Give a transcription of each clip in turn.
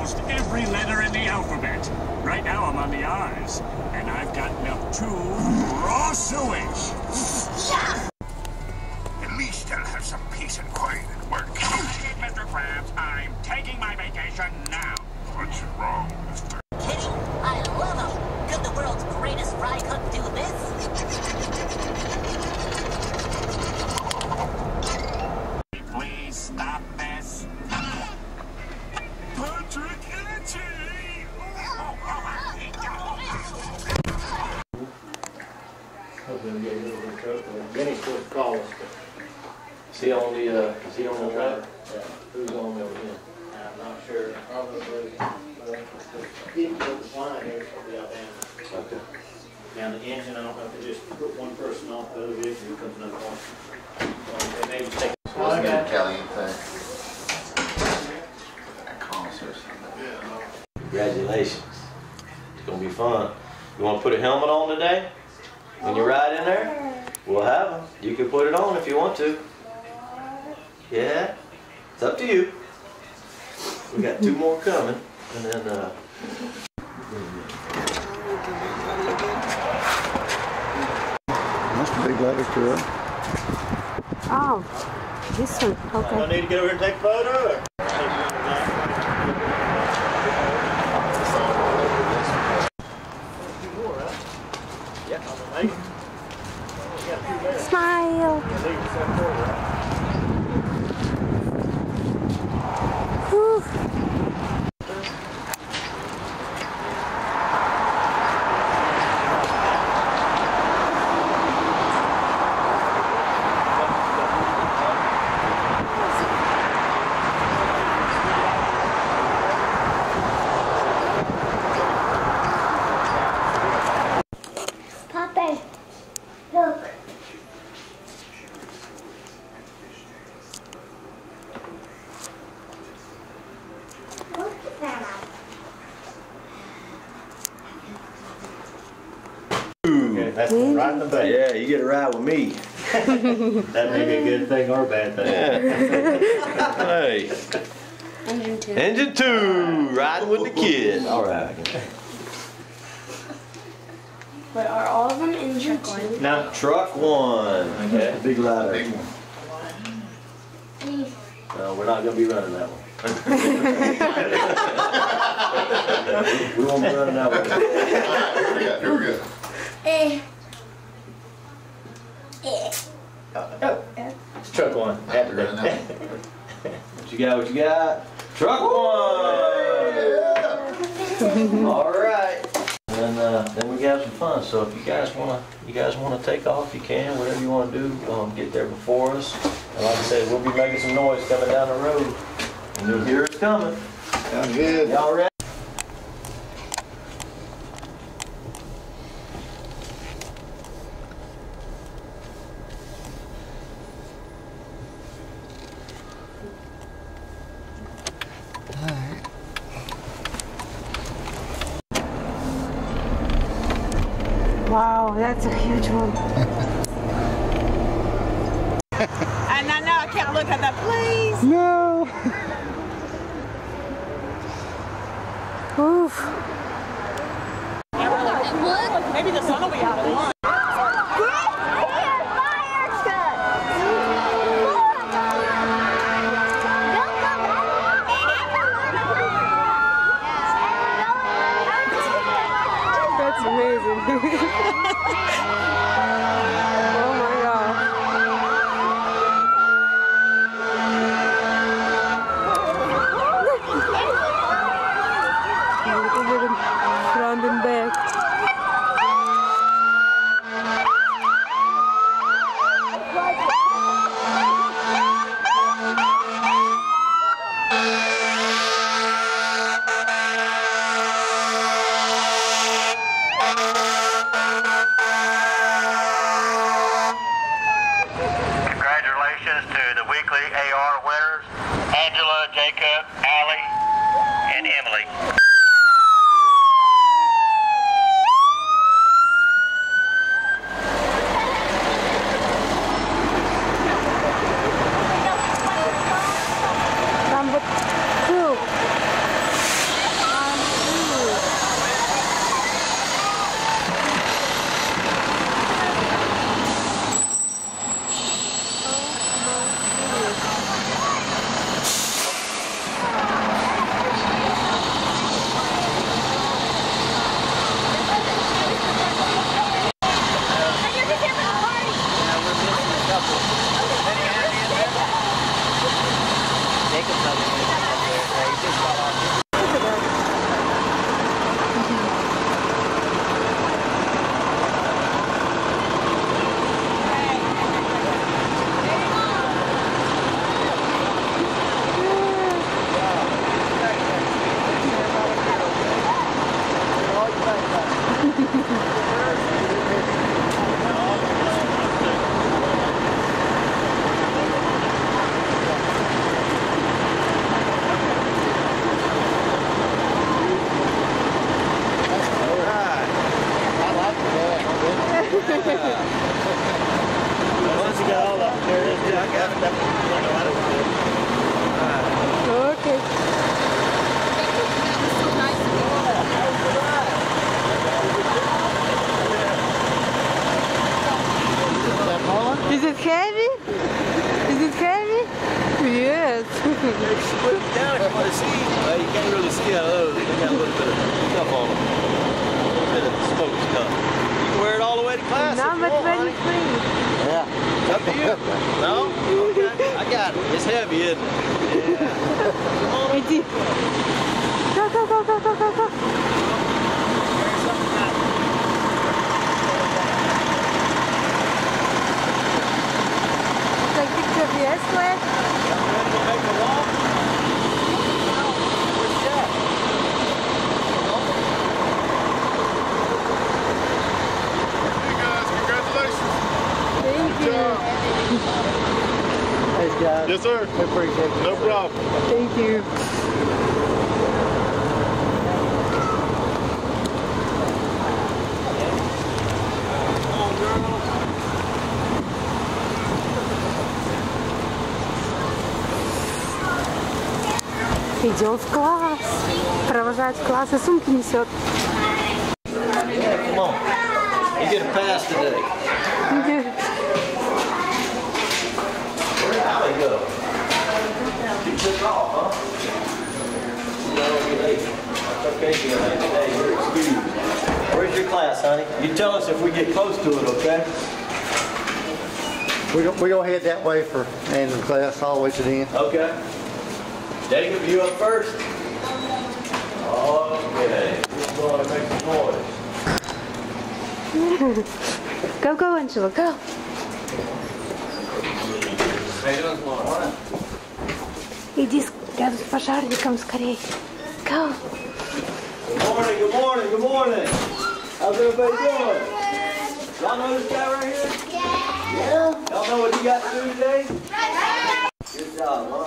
almost every letter in the alphabet. Right now I'm on the R's, and I've gotten up to raw sewage. Yeah. At least I'll have some peace and quiet at work. Mr. Krabs, I'm taking my vacation now. What's wrong, Mr. Kitty, I love him. Could the world's greatest fry cook do this? Please stop this. Patrick Itchy! Benny's supposed to call us. Is he on the track? Yeah. Who's on there with him? I'm not sure. Probably. People with the flying here will be out there. Okay. Now the engine, I don't know if they just put one person off the other vehicle, here comes another one. So they maybe take a Caliente. Concert. Congratulations. It's going to be fun. You want to put a helmet on today? When you ride in there? We'll have them. You can put it on if you want to. Yeah? It's up to you. We got 2 more coming. And then, That's a big ladder to it. Oh, this one. Okay. I need to get over here and take a photo. Smile. Whew. Papa, look. Look at that. Okay, that's right in the back. yeah, you get a ride with me. That may be a good thing or a bad thing. Hey. Engine 2. Engine 2, riding with the kid. All right. But are all of them engine 2? No. Truck 1. Okay. Big ladder. Big one. No, we're not going to be running that one. We won't be running that one. Here we go. It's truck 1. Happy birthday. What you got? What you got? Truck 1. All right. And then we have some fun. So if you guys wanna take off, you can. Whatever you wanna do, get there before us. And like I said, we'll be making some noise coming down the road, and you'll hear us coming. Sounds good. Y'all ready? Wow, that's a huge one. And I know I can't look at that, please. No. Oof. Maybe the sun will be out of line. That's amazing. Oh my God. Look at him front and back. heavy? Is it heavy? Yes. Put it down if you want to see. Well, you can't really see out of those. They got a little bit of stuff on them. A little bit of smoke stuff. You can wear it all the way to class Number if you want, 23. honey. Yeah. Up to you. No? Okay. I got it. It's heavy, isn't it? Yeah. Come on. Иди. Go, go, go, go, go, go, go. Take picture of your sled. Ready to make a walk? Where's Jack? Hey guys, congratulations. Thank you. Thanks, guys. Yes, sir. I appreciate it. No problem. Thank you. Идем в класс. Провожать в класс и сумки несет. Yeah, come on. You get a pass today. There you go. You took off, huh? No, you're late. That's okay, you're late today. You're excused. Where's your class, honey? You tell us if we get close to it, okay? We're going to head that way for Angela's class all the way to the end. Okay. Jacob, you up first? Okay. We're going to make some noise. Go, go, Angela, go. Иди рядом с пожарником скорее. Go. Good morning, good morning, good morning. How's everybody doing? Y'all know this guy right here? Yeah. Y'all know what he got to do today? Good job, huh?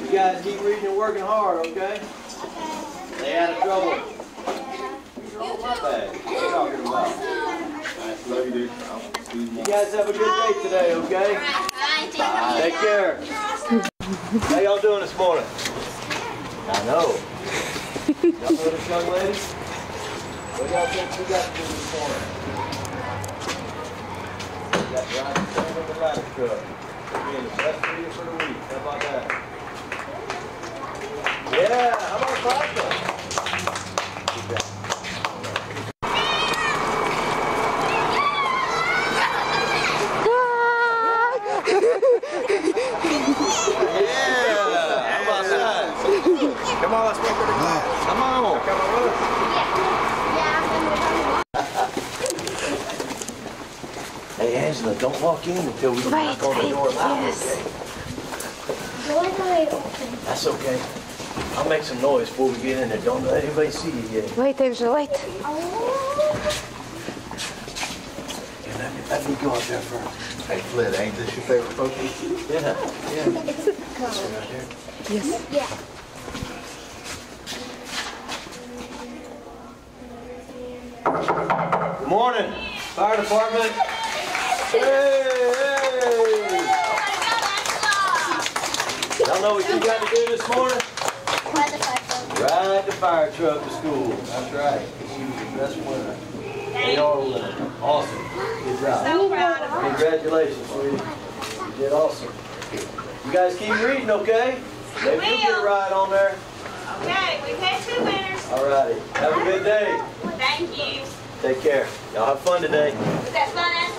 You guys keep reading and working hard, okay? Stay out of trouble. Oh, my bad. What are you talking about? Love you, dude. You guys have a good day today, okay? Take care. How y'all doing this morning? I know. Y'all know this young lady? What y'all think we got to do this morning? We got to ride the train with the ladder truck. Being the best video for the week. How about that? Yeah, how about pasta? Good job. Come on, let's make it a class. Come on. Come on with us. Hey, Angela, don't walk in until we knock on the door loud. Yes. That's okay. I'll make some noise before we get in there. Don't let anybody see you yet. Wait, Angela, wait. Here, let me go out there first. Hey, Flint, ain't this your favorite Pokemon? Yeah, yeah. This one right there. Yes. Yeah. Good morning, fire department. Hey! Y'all know what you got to do this morning? Ride the fire truck to school. That's right. She was the best winner. They are a winner. Awesome. Good job. So proud of her. Congratulations, sweetie. You did awesome. You guys keep reading, okay? Maybe you'll get a ride on there. Okay, we've had 2 winners. All righty. Have a good day. Thank you. Take care. Y'all have fun today. Was that fun?